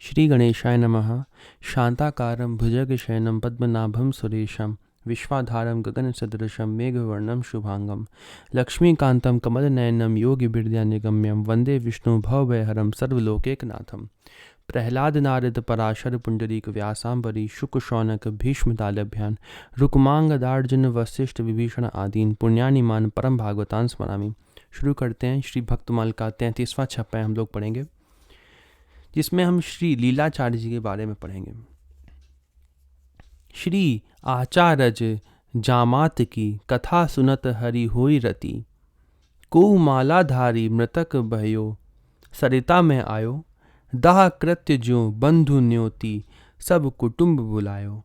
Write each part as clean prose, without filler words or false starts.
श्री गणेशाय नमः। शांताकारं भुजगशयनं पद्मनाभं सुरेशं विश्वाधारं गगनसदृशं मेघवर्णं शुभांगं लक्ष्मीकान्तं कमलनयनं योगिभिर्ध्यानगम्यं वन्दे विष्णु भवभयहरं सर्वलोकैकनाथं। प्रह्लाद नारद पराशर पुंडरीक व्यासांबरी शुक शौनक भीष्मदालभ्यान रुक्मांगदार्जुन वशिष्ठ विभीषण आदीन पुण्यानिमान परम भागवतान स्मरामि। शुरू करते हैं। श्री भक्तमाल का 33वां छप्पा हम लोग पढ़ेंगे, जिसमें हम श्री लीलाचार्य जी के बारे में पढ़ेंगे। श्री आचार्यज जामात की कथा सुनत हरि होई रति, को मालाधारी मृतक भयो सरिता में आयो, दाह कृत्य ज्यों बंधु न्योती सब कुटुंब बुलायो,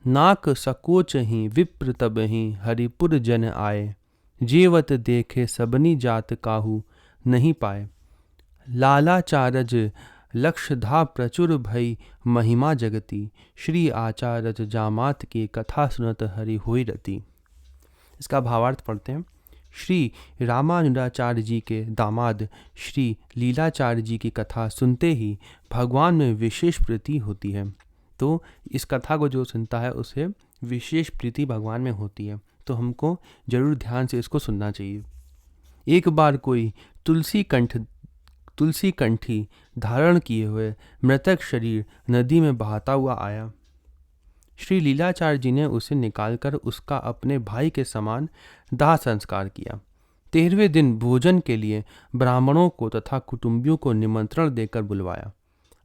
नाक सकोच ही विप्र तब ही हरिपुर जन आए, जेवत देखे सबनी जात काहू नहीं पाए, लालाचारज लक्षधा प्रचुर भई महिमा जगती, श्री आचार्यज जामात की कथा सुनत हरि होई रति। इसका भावार्थ पढ़ते हैं। श्री रामानुजाचार्य जी के दामाद श्री लीलाचार्य जी की कथा सुनते ही भगवान में विशेष प्रीति होती है। तो इस कथा को जो सुनता है उसे विशेष प्रीति भगवान में होती है, तो हमको जरूर ध्यान से इसको सुनना चाहिए। एक बार कोई तुलसी कंठी धारण किए हुए मृतक शरीर नदी में बहाता हुआ आया। श्री लीलाचार्य जी ने उसे निकालकर उसका अपने भाई के समान दाह संस्कार किया। 13वें दिन भोजन के लिए ब्राह्मणों को तथा कुटुंबियों को निमंत्रण देकर बुलवाया।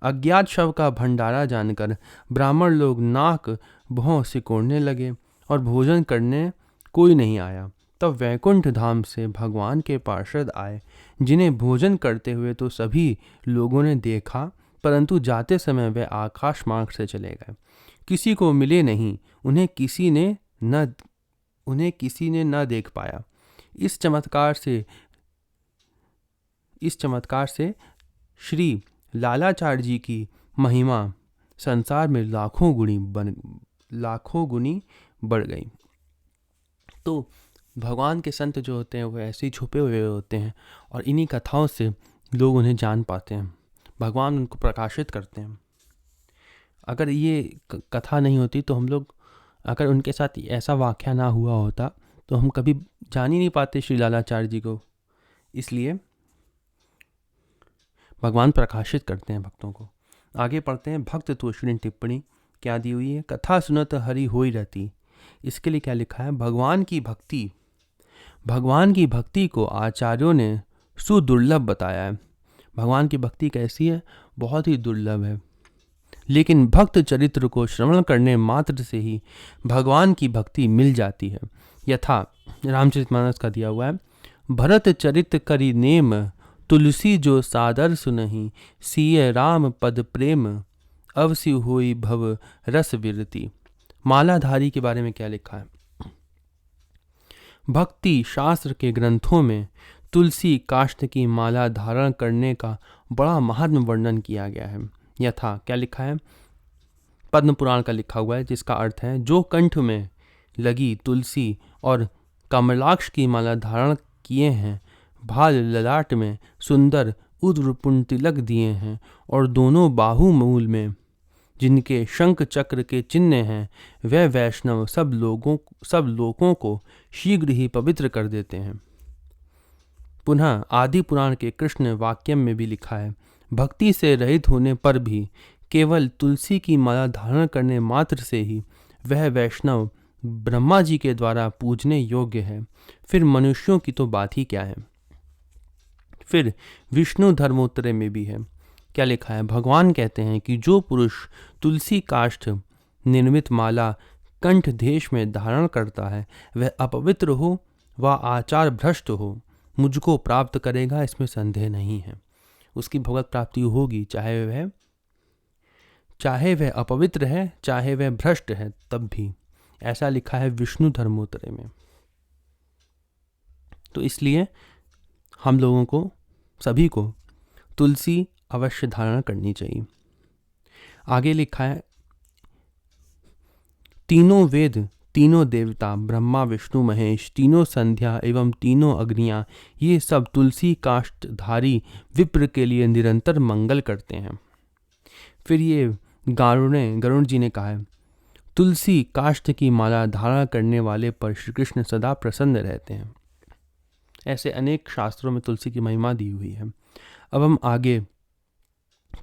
अज्ञात शव का भंडारा जानकर ब्राह्मण लोग नाक भौं सिकोड़ने लगे और भोजन करने कोई नहीं आया। तब वैकुंठ धाम से भगवान के पार्षद आए, जिन्हें भोजन करते हुए तो सभी लोगों ने देखा, परंतु जाते समय वे आकाश मार्ग से चले गए, किसी को मिले नहीं, उन्हें किसी ने न देख पाया। इस चमत्कार से श्री लालाचार्य जी की महिमा संसार में लाखों गुनी बढ़ गई। तो भगवान के संत जो होते हैं वो ऐसे ही छुपे हुए होते हैं और इन्हीं कथाओं से लोग उन्हें जान पाते हैं, भगवान उनको प्रकाशित करते हैं। अगर ये कथा नहीं होती तो हम लोग, अगर उनके साथ ऐसा वाक़या ना हुआ होता तो हम कभी जान ही नहीं पाते श्री लालाचार्य जी को। इसलिए भगवान प्रकाशित करते हैं भक्तों को। आगे पढ़ते हैं। भक्त तोषणी टिप्पणी क्या दी हुई है। कथा सुनत हरि होई रति, इसके लिए क्या लिखा है। भगवान की भक्ति को आचार्यों ने सुदुर्लभ बताया है। भगवान की भक्ति कैसी है, बहुत ही दुर्लभ है, लेकिन भक्त चरित्र को श्रवण करने मात्र से ही भगवान की भक्ति मिल जाती है। यथा रामचरितमानस का दिया हुआ है। भरत चरित करी नेम, तुलसी जो सादर सुनहि, सिय राम पद प्रेम, अवसि होई भव रस विरति। मालाधारी के बारे में क्या लिखा है। भक्ति शास्त्र के ग्रंथों में तुलसी काष्ठ की माला धारण करने का बड़ा महात्म वर्णन किया गया है। यथा क्या लिखा है। पद्म पुराण का लिखा हुआ है, जिसका अर्थ है जो कंठ में लगी तुलसी और कमलाक्ष की माला धारण किए हैं, भाल ललाट में सुंदर उद्रपुंड तिलक दिए हैं और दोनों बाहु मूल में जिनके शंख चक्र के चिन्ह हैं, वह वैष्णव सब लोगों को शीघ्र ही पवित्र कर देते हैं। पुनः आदि पुराण के कृष्ण वाक्यम में भी लिखा है। भक्ति से रहित होने पर भी केवल तुलसी की माला धारण करने मात्र से ही वह वैष्णव ब्रह्मा जी के द्वारा पूजने योग्य है, फिर मनुष्यों की तो बात ही क्या है। फिर विष्णु धर्मोत्तरे में भी है। क्या लिखा है। भगवान कहते हैं कि जो पुरुष तुलसी काष्ठ निर्मित माला कंठ देश में धारण करता है, वह अपवित्र हो व आचार भ्रष्ट हो, मुझको प्राप्त करेगा, इसमें संदेह नहीं है। उसकी भगवत प्राप्ति होगी, चाहे वह अपवित्र है, चाहे वह भ्रष्ट है, तब भी। ऐसा लिखा है विष्णु धर्मोत्तरे में। तो इसलिए हम लोगों को, सभी को तुलसी अवश्य धारण करनी चाहिए। आगे लिखा है। तीनों वेद, तीनों देवता, ब्रह्मा विष्णु महेश, तीनों संध्या एवं तीनों अग्नियां, ये सब तुलसी काष्ठधारी विप्र के लिए निरंतर मंगल करते हैं। फिर ये गरुड़ जी ने कहा है, तुलसी काष्ठ की माला धारण करने वाले पर श्री कृष्ण सदा प्रसन्न रहते हैं। ऐसे अनेक शास्त्रों में तुलसी की महिमा दी हुई है। अब हम आगे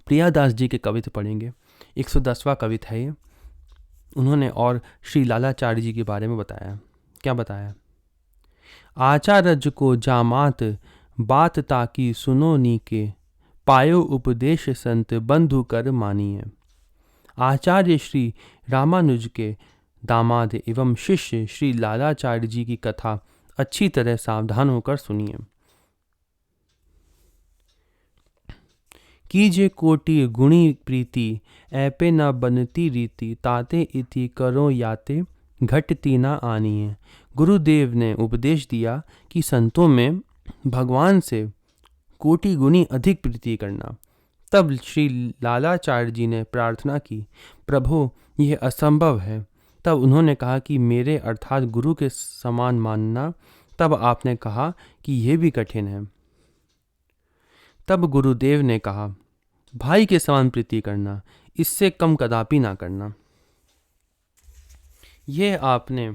प्रियादास जी के कविता पढ़ेंगे। 110वां कविता है ये। उन्होंने और श्री लालाचार्य जी के बारे में बताया। क्या बताया? आचार्य को जामात बात ताकि सुनो नीके, पायो उपदेश संत बंधु कर मानिए। आचार्य श्री रामानुज के दामाद एवं शिष्य श्री लालाचार्य जी की कथा अच्छी तरह सावधान होकर सुनिए। कीजे कोटि गुणी प्रीति, ऐपे न बनती रीति, ताते इति करो याते, घटती न आनिए। गुरुदेव ने उपदेश दिया कि संतों में भगवान से कोटि गुणी अधिक प्रीति करना। तब श्री लालाचार्य जी ने प्रार्थना की, प्रभु यह असंभव है। तब उन्होंने कहा कि मेरे अर्थात गुरु के समान मानना। तब आपने कहा कि यह भी कठिन है। तब गुरुदेव ने कहा, भाई के समान प्रीति करना, इससे कम कदापि ना करना। यह आपने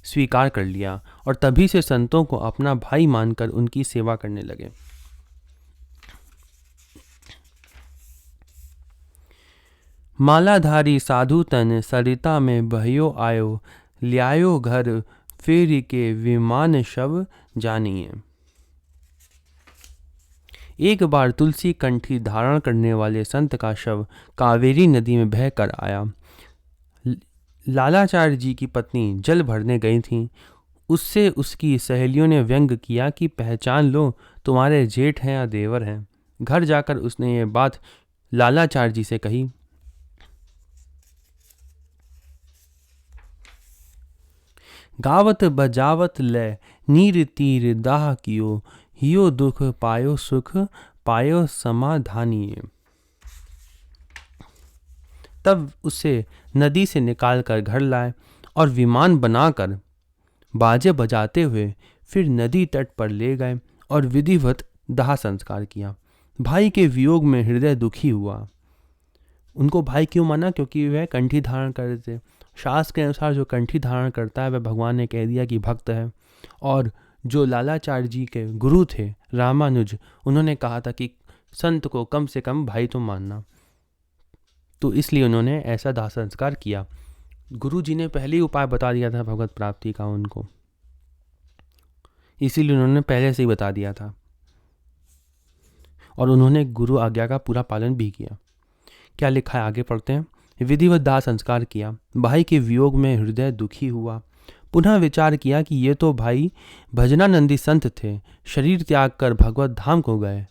स्वीकार कर लिया और तभी से संतों को अपना भाई मानकर उनकी सेवा करने लगे। मालाधारी साधु तन सरिता में बहयो आयो, ल्यायो घर फेरी के विमान शव जानिए। एक बार तुलसी कंठी धारण करने वाले संत का शव कावेरी नदी में बह कर आया। लालाचार्य जी की पत्नी जल भरने गई थीं। उससे उसकी सहेलियों ने व्यंग किया कि पहचान लो, तुम्हारे जेठ हैं या देवर हैं। घर जाकर उसने ये बात लालाचार्य जी से कही। गावत बजावत लय नीर तीर दाह कियो, हियो दुख पायो सुख पायो समाधानिए। तब उसे नदी से निकालकर घर लाए और विमान बनाकर बाजे बजाते हुए फिर नदी तट पर ले गए और विधिवत दाह संस्कार किया। भाई के वियोग में हृदय दुखी हुआ। उनको भाई क्यों माना? क्योंकि वह कंठी धारण करते थे। शास्त्र के अनुसार जो कंठी धारण करता है वह भगवान ने कह दिया कि भक्त है। और जो लालाचार्य जी के गुरु थे रामानुज, उन्होंने कहा था कि संत को कम से कम भाई तो मानना। तो इसलिए उन्होंने ऐसा दाह संस्कार किया। गुरु जी ने पहले ही उपाय बता दिया था भगवत प्राप्ति का उनको, इसीलिए उन्होंने पहले से ही बता दिया था और उन्होंने गुरु आज्ञा का पूरा पालन भी किया। क्या लिखा है आगे पढ़ते हैं। विधिवत दाह संस्कार किया। भाई के वियोग में हृदय दुखी हुआ। पुनः विचार किया कि ये तो भाई भजनानंदी संत थे, शरीर त्याग कर भगवत धाम को गए।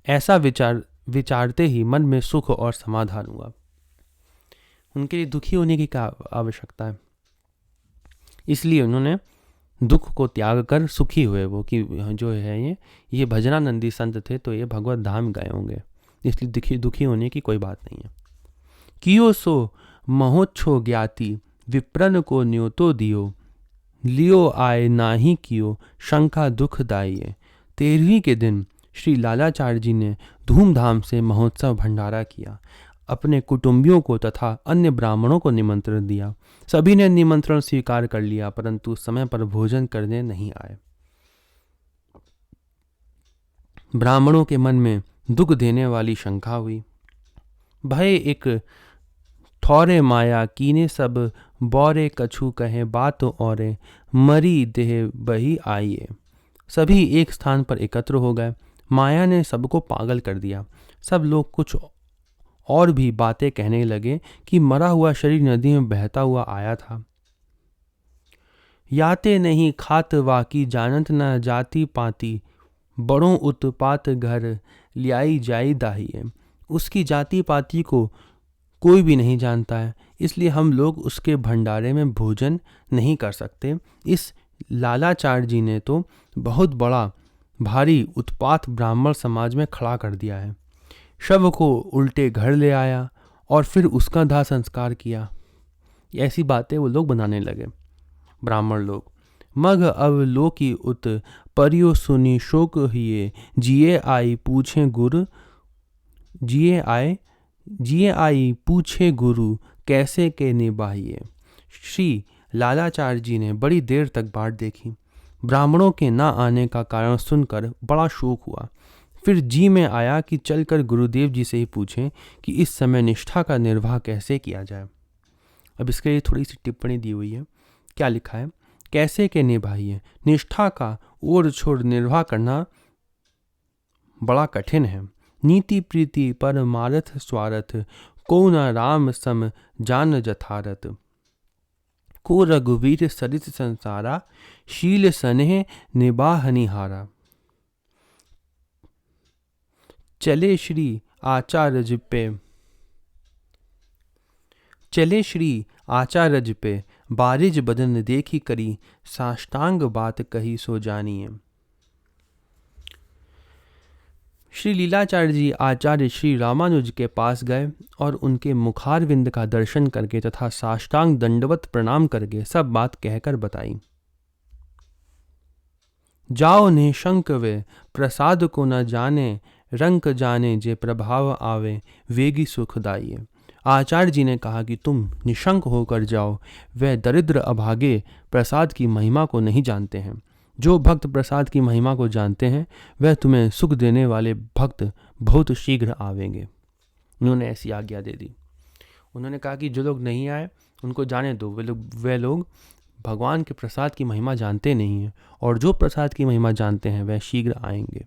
ऐसा विचारते ही मन में सुख और समाधान हुआ। उनके लिए दुखी होने की क्या आवश्यकता है? इसलिए उन्होंने दुख को त्याग कर सुखी हुए। वो कि जो है ये भजनानंदी संत थे तो ये भगवत धाम गए होंगे, इसलिए दुखी होने की कोई बात नहीं है। कियो सो महोच्छो ज्ञाति, विप्रन को न्योतो दियो, लियो आए नाही कियो, शंका दुखदायी। 13वीं के दिन श्री लालाचार्य जी ने धूमधाम से महोत्सव भंडारा किया। अपने कुटुंबियों को तथा अन्य ब्राह्मणों को निमंत्रण दिया। सभी ने निमंत्रण स्वीकार कर लिया, परंतु समय पर भोजन करने नहीं आए। ब्राह्मणों के मन में दुख देने वाली शंका हुई। भय एक ठौरे माया कीने सब बौरे कछु कहे बात औरे, मरी देह बही आइए। सभी एक स्थान पर एकत्र हो गए। माया ने सबको पागल कर दिया। सब लोग कुछ और भी बातें कहने लगे कि मरा हुआ शरीर नदी में बहता हुआ आया था। याते नहीं खात वाकी, जानत न जाति पाती, बड़ों उत्पात घर लियाई जाई दाहिए। उसकी जाति पाति को कोई भी नहीं जानता है, इसलिए हम लोग उसके भंडारे में भोजन नहीं कर सकते। इस लालाचार्य जी ने तो बहुत बड़ा भारी उत्पात ब्राह्मण समाज में खड़ा कर दिया है। शव को उल्टे घर ले आया और फिर उसका दाह संस्कार किया। ऐसी बातें वो लोग बनाने लगे ब्राह्मण लोग। मग अवलोकी उत परियो सुनी शोक हिए, जिए आई पूछे गुर जिए आई पूछे गुरु कैसे के निभाइए। श्री लालाचार्य जी ने बड़ी देर तक बाट देखी। ब्राह्मणों के ना आने का कारण सुनकर बड़ा शोक हुआ। फिर जी में आया कि चलकर गुरुदेव जी से ही पूछें कि इस समय निष्ठा का निर्वाह कैसे किया जाए। अब इसके लिए थोड़ी सी टिप्पणी दी हुई है। क्या लिखा है? कैसे के निभाइए। निष्ठा का ओर छोड़ निर्वाह करना बड़ा कठिन है। नीति प्रीति परमारथ स्वार्थ को न राम सम जान जथारथ। को रघुवीर सरित संसारा शील स्नेह निबाहनिहारा। चले श्री आचार्य पे बारिज बदन देखी करी साष्टांग बात कही सो जानिए। श्री लीलाचार्य जी आचार्य श्री रामानुज के पास गए और उनके मुखारविंद का दर्शन करके तथा साष्टांग दंडवत प्रणाम करके सब बात कहकर बताई। जाओ निशंक वे प्रसाद को न जाने रंक जाने जे प्रभाव आवे वेगी सुखदाई। आचार्य जी ने कहा कि तुम निशंक होकर जाओ। वह दरिद्र अभागे प्रसाद की महिमा को नहीं जानते हैं। जो भक्त प्रसाद की महिमा को जानते हैं वह तुम्हें सुख देने वाले भक्त बहुत शीघ्र आवेंगे। उन्होंने ऐसी आज्ञा दे दी। उन्होंने कहा कि जो लोग नहीं आए उनको जाने दो। वे लोग भगवान के प्रसाद की महिमा जानते नहीं हैं, और जो प्रसाद की महिमा जानते हैं वह शीघ्र आएंगे।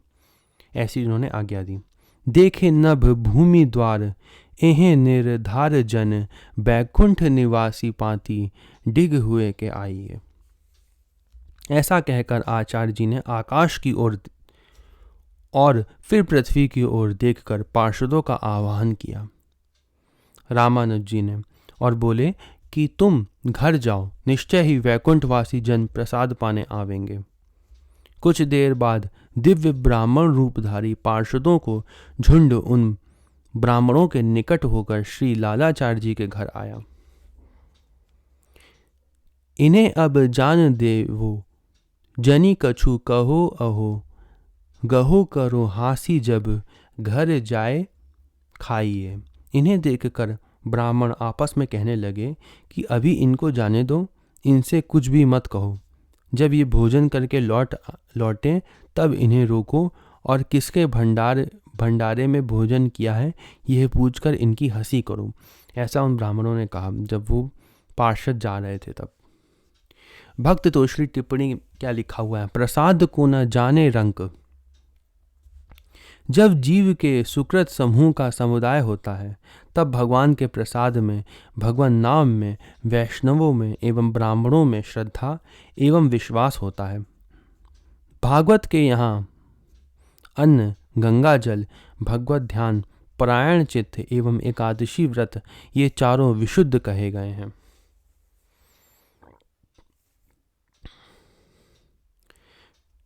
ऐसी उन्होंने आज्ञा दी। देखे नभ भूमि द्वार एहे निर्धार जन बैकुंठ निवासी पाती डिग हुए के आइए। ऐसा कहकर आचार्य जी ने आकाश की ओर और फिर पृथ्वी की ओर देखकर पार्षदों का आह्वान किया रामानुज जी ने, और बोले कि तुम घर जाओ, निश्चय ही वैकुंठवासी जन प्रसाद पाने आवेंगे। कुछ देर बाद दिव्य ब्राह्मण रूपधारी पार्षदों को झुंड उन ब्राह्मणों के निकट होकर श्री लालाचार्य जी के घर आया। इन्हें अब जान दे वो जनी कछु कहो अहो गहो करो हासी जब घर जाए खाइए। इन्हें देखकर ब्राह्मण आपस में कहने लगे कि अभी इनको जाने दो, इनसे कुछ भी मत कहो। जब ये भोजन करके लौटें तब इन्हें रोको और किसके भंडारे में भोजन किया है यह पूछकर इनकी हंसी करो। ऐसा उन ब्राह्मणों ने कहा जब वो पार्षद जा रहे थे तब। भक्त तोषरी टिप्पणी क्या लिखा हुआ है? प्रसाद को न जाने रंक। जब जीव के सुकृत समूह का समुदाय होता है तब भगवान के प्रसाद में, भगवान नाम में, वैष्णवों में एवं ब्राह्मणों में श्रद्धा एवं विश्वास होता है। भागवत के यहाँ अन्न, गंगा जल, भगवत ध्यान, परायण चित्त एवं एकादशी व्रत ये चारों विशुद्ध कहे गए हैं।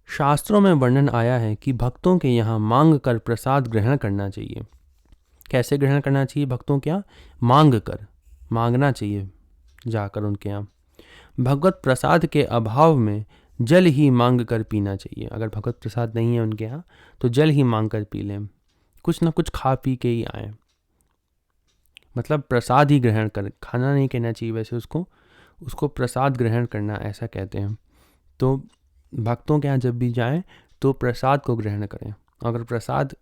शास्त्रों में वर्णन आया है कि भक्तों के यहाँ मांग कर प्रसाद ग्रहण करना चाहिए। कैसे ग्रहण करना चाहिए? भक्तों के यहाँ मांग कर, मांगना चाहिए जाकर उनके यहाँ। भगवत प्रसाद के अभाव में जल ही मांग कर पीना चाहिए। अगर भगवत प्रसाद नहीं है उनके यहाँ तो जल ही मांग कर पी लें, कुछ ना कुछ खा पी के ही आए। मतलब प्रसाद ही ग्रहण कर, खाना नहीं कहना चाहिए वैसे उसको प्रसाद ग्रहण करना ऐसा कहते हैं। तो भक्तों के यहाँ जब भी जाएं तो प्रसाद को ग्रहण करें। अगर प्रसाद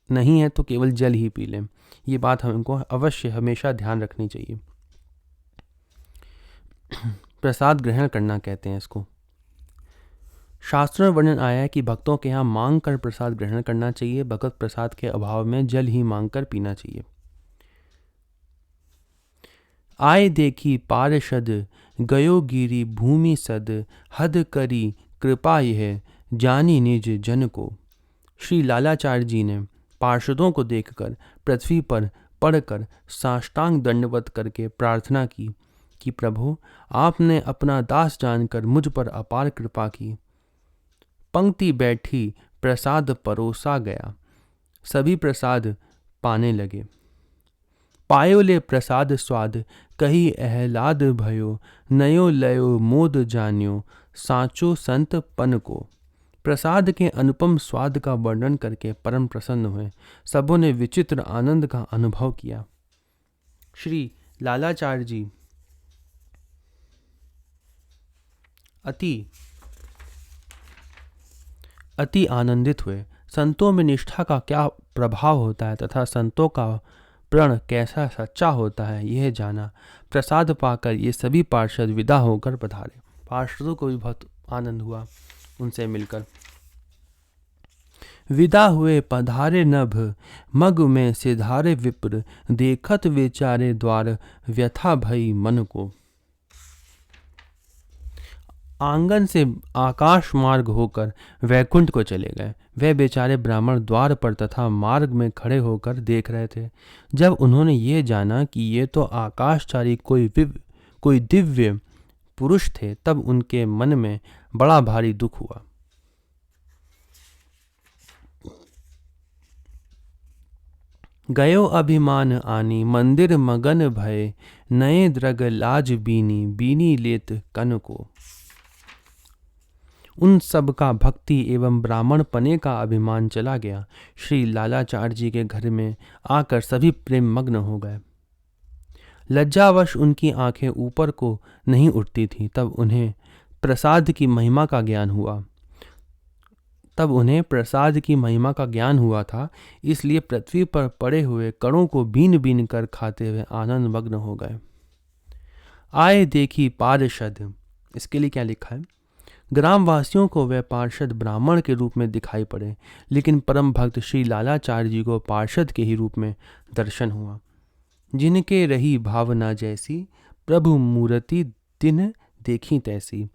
नहीं है तो केवल जल ही पी लें। ये बात हमको अवश्य हमेशा ध्यान रखनी चाहिए। प्रसाद ग्रहण करना कहते हैं इसको। शास्त्रों में वर्णन आया है कि भक्तों के यहाँ मांग कर प्रसाद ग्रहण करना चाहिए। भगवत प्रसाद के अभाव में जल ही मांग कर पीना चाहिए। आए देखी पार्षद गयो गिरी भूमि सद हद करी कृपा यह जानी निज जन को। श्री लालाचार्य जी ने पार्षदों को देखकर पृथ्वी पर पड़कर साष्टांग दंडवत करके प्रार्थना की कि प्रभु आपने अपना दास जानकर मुझ पर अपार कृपा की। पंक्ति बैठी प्रसाद परोसा गया, सभी प्रसाद पाने लगे। पायो ले प्रसाद स्वाद कही अहलाद भयो नयो लयो मोद जान्यो साचो संत पन को। प्रसाद के अनुपम स्वाद का वर्णन करके परम प्रसन्न हुए। सबों ने विचित्र आनंद का अनुभव किया। श्री लालाचार्य जी अति आनंदित हुए। संतों में निष्ठा का क्या प्रभाव होता है तथा संतों का प्रण कैसा सच्चा होता है, यह जाना। प्रसाद पाकर ये सभी पार्षद विदा होकर पधारे। पार्षदों को भी बहुत आनंद हुआ उनसे मिलकर। विदा हुए पधारे नभ, मग में सिधारे विप्र, देखत विचारे द्वार, व्यथा भई मन को। आंगन से आकाश मार्ग होकर वैकुंठ को चले गए। वे बेचारे ब्राह्मण द्वार पर तथा मार्ग में खड़े होकर देख रहे थे। जब उन्होंने ये जाना कि ये तो आकाशचारी कोई दिव्य पुरुष थे, तब उनके मन में बड़ा भारी दुख हुआ। गयो अभिमान आनी, मंदिर मगन भय, नए द्रग लाज बीनी, बीनी लेत कन को। उन सब का भक्ति एवं ब्राह्मण पने का अभिमान चला गया। श्री लालाचार्य जी के घर में आकर सभी प्रेम मग्न हो गए। लज्जावश उनकी आंखें ऊपर को नहीं उठती थीं। तब उन्हें प्रसाद की महिमा का ज्ञान हुआ था। इसलिए पृथ्वी पर पड़े हुए कणों को बीन बीन कर खाते हुए आनंद मग्न हो गए। आए देखी पार्षद, इसके लिए क्या लिखा है? ग्रामवासियों को वह पार्षद ब्राह्मण के रूप में दिखाई पड़े, लेकिन परम भक्त श्री लालाचार्य जी को पार्षद के ही रूप में दर्शन हुआ। जिनके रही भावना जैसी, प्रभु मूर्ति दिन देखी तैसी।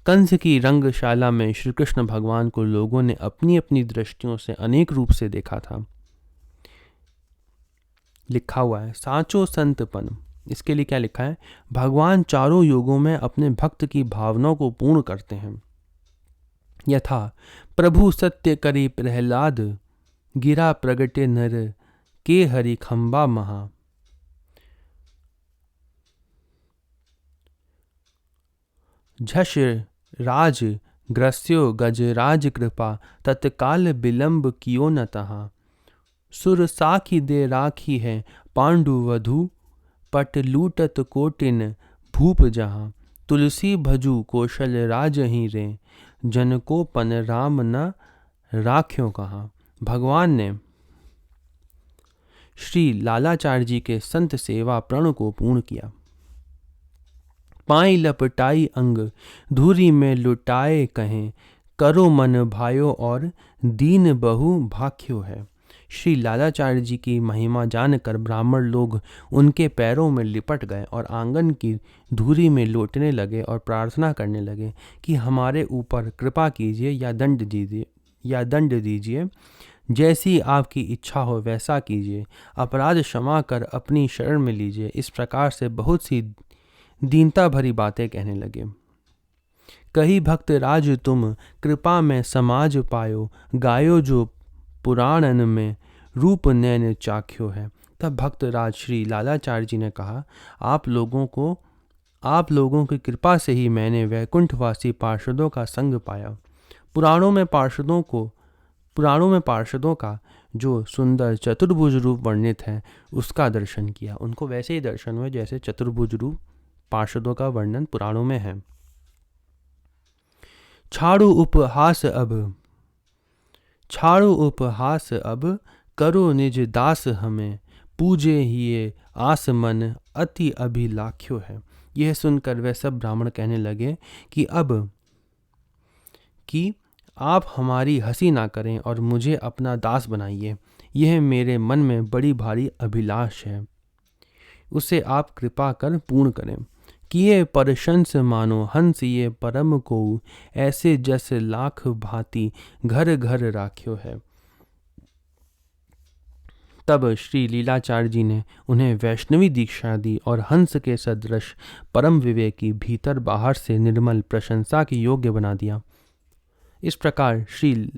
कंस की रंगशाला में श्री कृष्ण भगवान को लोगों ने अपनी अपनी दृष्टियों से अनेक रूप से देखा था। लिखा हुआ है साचो संतपन, इसके लिए क्या लिखा है? भगवान चारों युगों में अपने भक्त की भावनाओं को पूर्ण करते हैं। यथा प्रभु सत्य करी प्रहलाद, गिरा प्रगटे नर के हरि खंबा महा। झष राज ग्रस्यो गजराज कृपा, तत्काल विलंब कियो न तहा। सुर साखी दे राखी है पांडु वधु, पट लूटत कोटिन भूप जहाँ। तुलसी भजू कौशल राज ही रे, जन को पन राम न राख्यो कहाँ। भगवान ने श्री लालाचार्य जी के संत सेवा प्रण को पूर्ण किया। पाई लपटाई अंग धूरी में लुटाए कहें, करो मन भायो और दीन बहु भाख्यो है। श्री लालाचार्य जी की महिमा जानकर ब्राह्मण लोग उनके पैरों में लिपट गए और आंगन की धूरी में लौटने लगे और प्रार्थना करने लगे कि हमारे ऊपर कृपा कीजिए या दंड दीजिए, जैसी आपकी इच्छा हो वैसा कीजिए, अपराध क्षमा कर अपनी शरण में लीजिए। इस प्रकार से बहुत सी दीनता भरी बातें कहने लगे। कही भक्त राज तुम कृपा में समाज पायो, गायो जो पुराणन में रूप नैन चाख्यो है। तब भक्त राज श्री लालाचार्य जी ने कहा, आप लोगों की कृपा से ही मैंने वैकुंठवासी पार्षदों का संग पाया। पुराणों में पार्षदों का जो सुंदर चतुर्भुज रूप वर्णित है उसका दर्शन किया। उनको वैसे ही दर्शन हुए जैसे चतुर्भुज रूप पार्षदों का वर्णन पुराणों में है। छाड़ू उपहास अब, करो निज दास हमें, पूजे हिये आस मन अति अभिलाख्यो है। यह सुनकर वे सब ब्राह्मण कहने लगे कि आप हमारी हंसी ना करें और मुझे अपना दास बनाइए। यह मेरे मन में बड़ी भारी अभिलाष है, उसे आप कृपा कर पूर्ण करें। किए परशंस मानो हंस ये परम को, ऐसे जस लाख भांति घर घर राख्यो है। तब श्री लीलाचार्य जी ने उन्हें वैष्णवी दीक्षा दी और हंस के सदृश परम विवेकी भीतर बाहर से निर्मल प्रशंसा के योग्य बना दिया। इस प्रकार श्री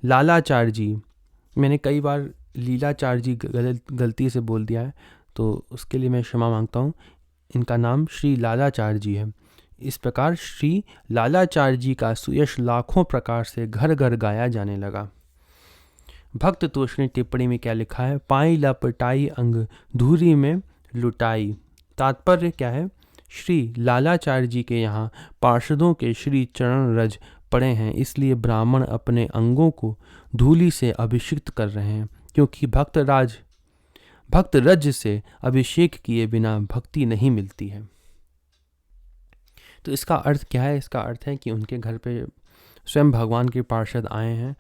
लालाचार्य जी, मैंने कई बार लीलाचार्य जी गलती से बोल दिया है तो उसके लिए मैं क्षमा मांगता हूँ। इनका नाम श्री लालाचार्य जी है। इस प्रकार श्री लालाचार्य जी का सुयश लाखों प्रकार से घर घर गाया जाने लगा। भक्त तोष ने टिप्पणी में क्या लिखा है? पाई लपटाई अंग धूरी में लुटाई। तात्पर्य क्या है? श्री लालाचार्य जी के यहाँ पार्षदों के श्री चरण रज पड़े हैं, इसलिए ब्राह्मण अपने अंगों को धूली से अभिषिक्त कर रहे हैं, क्योंकि भक्त रज से अभिषेक किए बिना भक्ति नहीं मिलती है। तो इसका अर्थ क्या है? इसका अर्थ है कि उनके घर पे स्वयं भगवान के पार्षद आए हैं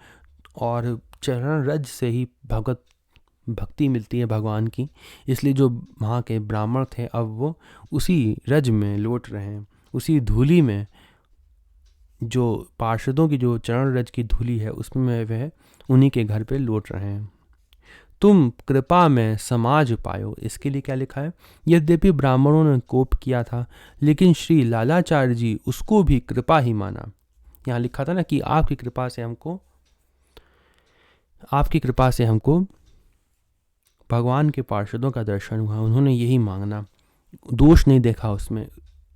और चरण रज से ही भक्ति मिलती है भगवान की, इसलिए जो वहाँ के ब्राह्मण थे अब वो उसी रज में लौट रहे हैं, उसी धूली में, जो पार्षदों की जो चरण रज की धूली है उसमें वह उन्हीं के घर पे लौट रहे हैं। तुम कृपा में समाज पायो, इसके लिए क्या लिखा है? यद्यपि ब्राह्मणों ने कोप किया था, लेकिन श्री लालाचार्य जी उसको भी कृपा ही माना। यहाँ लिखा था ना कि आपकी कृपा से हमको भगवान के पार्षदों का दर्शन हुआ, उन्होंने यही मांगना, दोष नहीं देखा उसमें,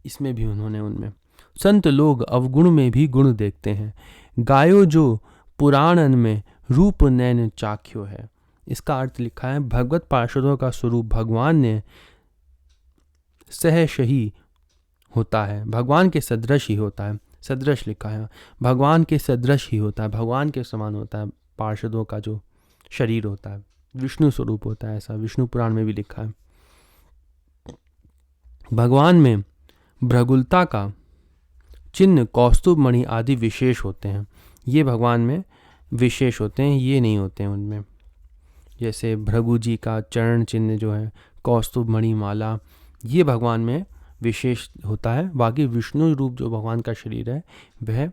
इसमें भी उनमें। संत लोग अवगुण में भी गुण देखते हैं, गायो जो पुराणन में रूप नैन चाख्यो है। इसका अर्थ लिखा है, भगवत पार्षदों का स्वरूप भगवान ने सहश ही होता है, भगवान के सदृश ही होता है। सदृश लिखा है, भगवान के सदृश ही होता है, भगवान के समान होता है पार्षदों का जो शरीर होता है, विष्णु स्वरूप होता है, ऐसा विष्णु पुराण में भी लिखा है। भगवान में भ्रगुलता का चिन्ह कौस्तुभ मणि आदि विशेष होते हैं, ये भगवान में विशेष होते हैं, ये नहीं होते हैं उनमें। जैसे भृगु जी का चरण चिन्ह जो है कौस्तुभ मणि माला, ये भगवान में विशेष होता है। बाकी विष्णु रूप जो भगवान का शरीर है वह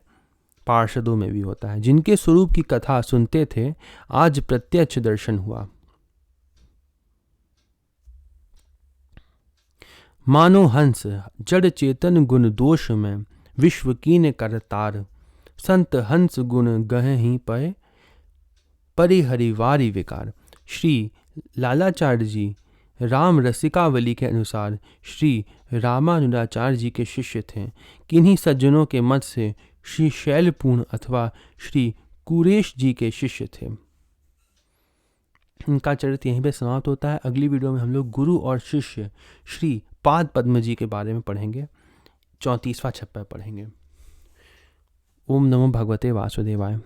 पार्षदों में भी होता है। जिनके स्वरूप की कथा सुनते थे आज प्रत्यक्ष दर्शन हुआ। मानो हंस जड़ चेतन गुण दोष में विश्व कीन करतार, संत हंस गुण गह ही पय परिहरिवारी विकार। श्री लालाचार्य जी राम रसिकावली के अनुसार श्री रामानुजाचार्य जी के शिष्य थे। किन्हीं सज्जनों के मत से श्री शैलपूर्ण अथवा श्री कुरेश जी के शिष्य थे। इनका चरित्र यहीं पे समाप्त होता है। अगली वीडियो में हम लोग गुरु और शिष्य श्री पाद पद्म जी के बारे में पढ़ेंगे, 34वां छप्पर पढ़ेंगे। ओम नमो भगवते वासुदेवाय।